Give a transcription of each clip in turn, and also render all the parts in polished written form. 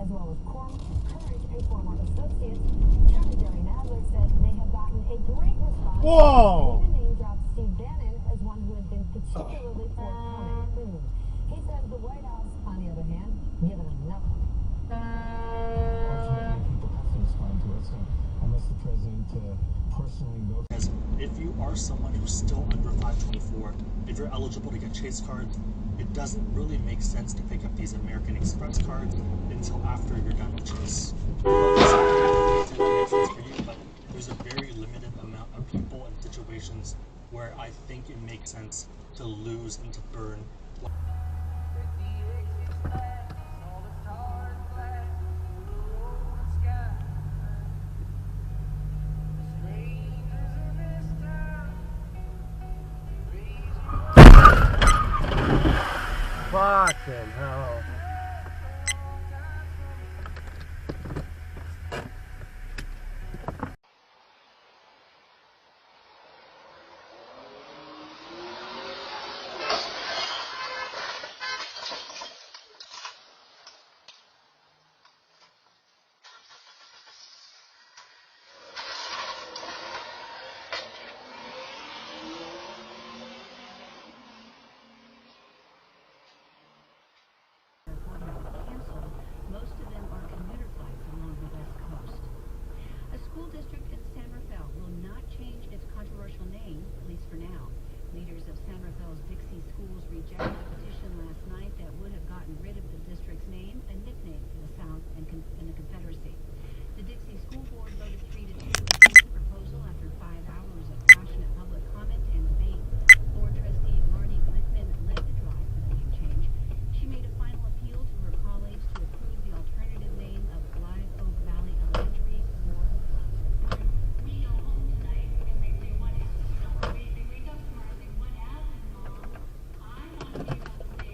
as well as current and former associates. Chairman Jerry Nadler said they have gotten a great response. Whoa! Even name dropped Steve Bannon as one who had been particularly forthcoming. He says the White House, on the other hand, given him nothing. Ultimately, people have to respond to us, and unless the president personally knows. If you are someone who's still under 524, if you're eligible to get Chase cards, it doesn't really make sense to pick up these American Express cards until after you're done with Chase. It makes sense for you, but there's a very limited amount of people and situations where I think it makes sense to lose and to burn. Fucking hell. Most of them are commuter flights along the West Coast. A school district in San Rafael will not change its controversial name, at least for now. Leaders of San Rafael's Dixie schools rejected a petition last night that would have gotten rid of the district's name and nickname for the South and the Confederacy. The Dixie School Board voted 3-2 against the proposal after 5 hours of passionate public comment and debate. Board trustee Marnie Glickman led the drive for the name change. She made a final appeal to her colleagues to approve the alternative name of Live Oak Valley Elementary or We go home tonight and they say, what happened? They wake up tomorrow and say, what happened, Mom? I want to be able to say,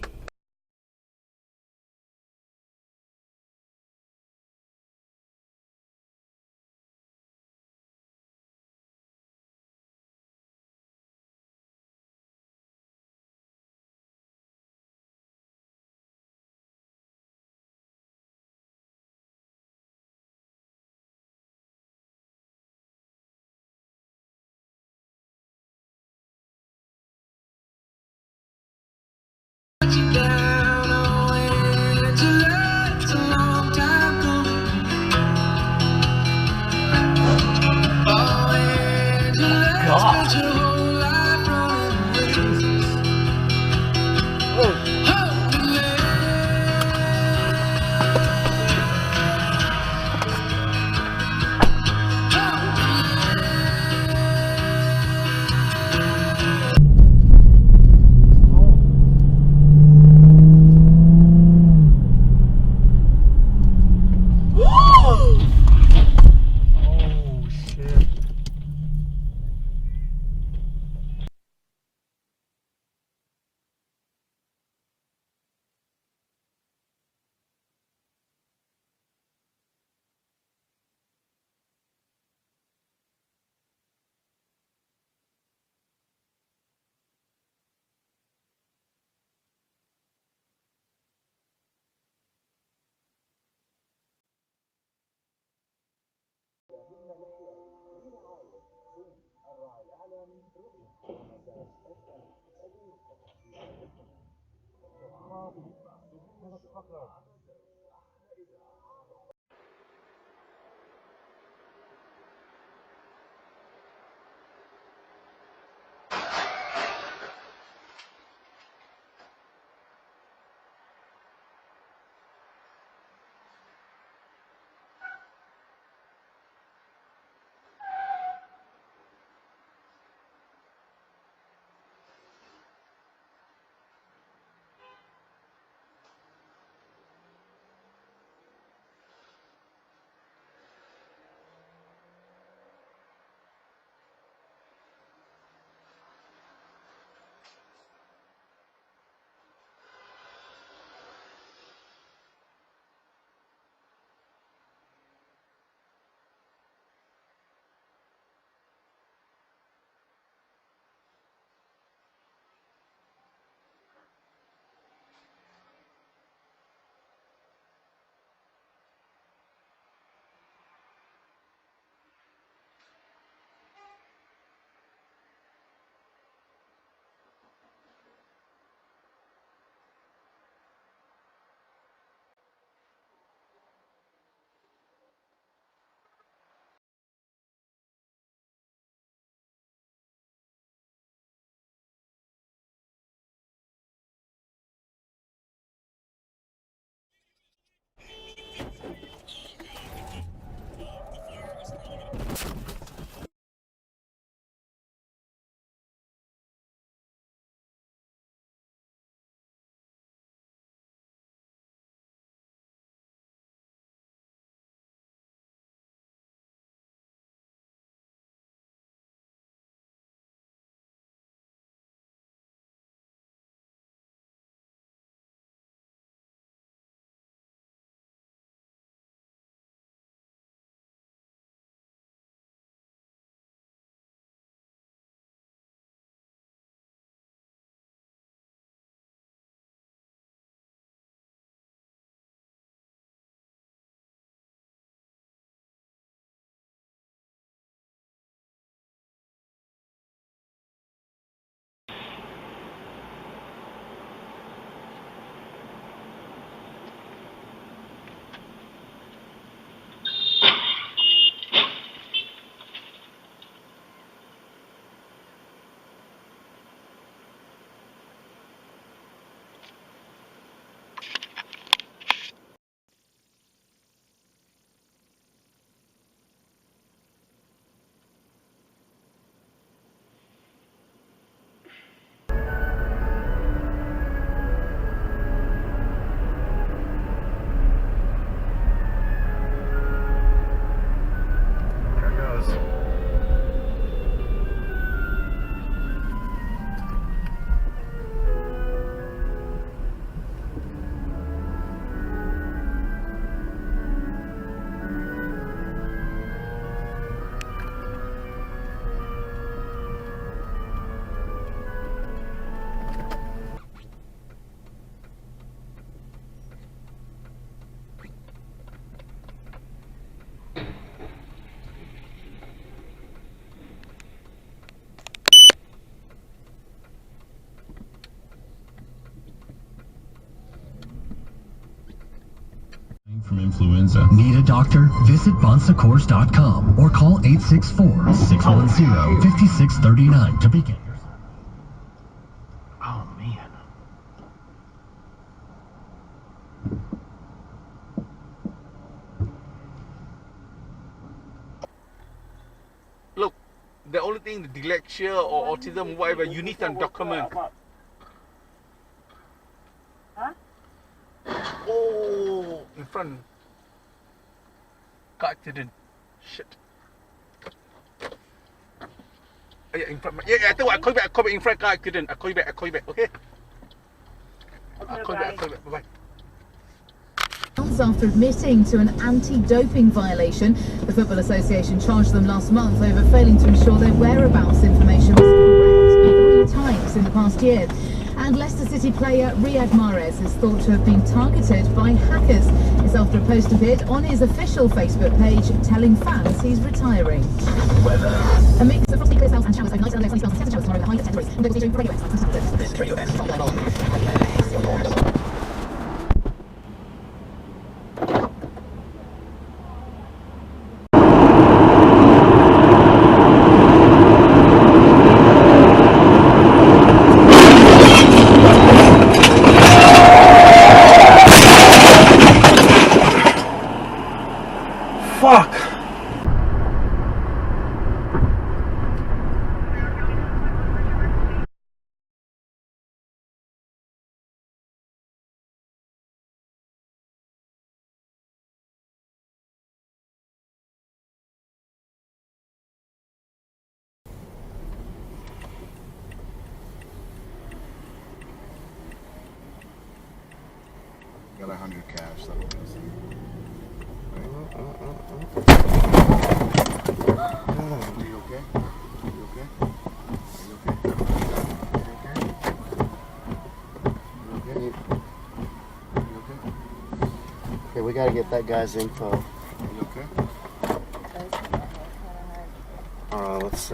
Oh shit. from influenza. Need a doctor? Visit bonsecours.com or call 864-610-5639 to begin your service. Oh, man. Look, the only thing, the dyslexia or autism, whatever, you need some document. Oh, in front. Car accident. Shit. Yeah, in front. Yeah, I tell you what, I'll call you back in front, car accident. I'll call you back, okay? I'll call you back, bye-bye. After admitting to an anti-doping violation, the Football Association charged them last month over failing to ensure their whereabouts information was correct 3 times in the past year. And Leicester City player Riyad Mahrez is thought to have been targeted by hackers. It's after a post appeared on his official Facebook page telling fans he's retiring. Weather. A mix of frosty clear spells and showers overnight, and sunny spells and scattered showers tomorrow with high temperatures. And we'll be doing Radio X and standards. This is Radio X. Fuck! Got 100 cash. That'll do something. Are you okay? Are you okay? Are you okay? You okay? You okay? Okay, we gotta get that guy's info. Are you okay? Let's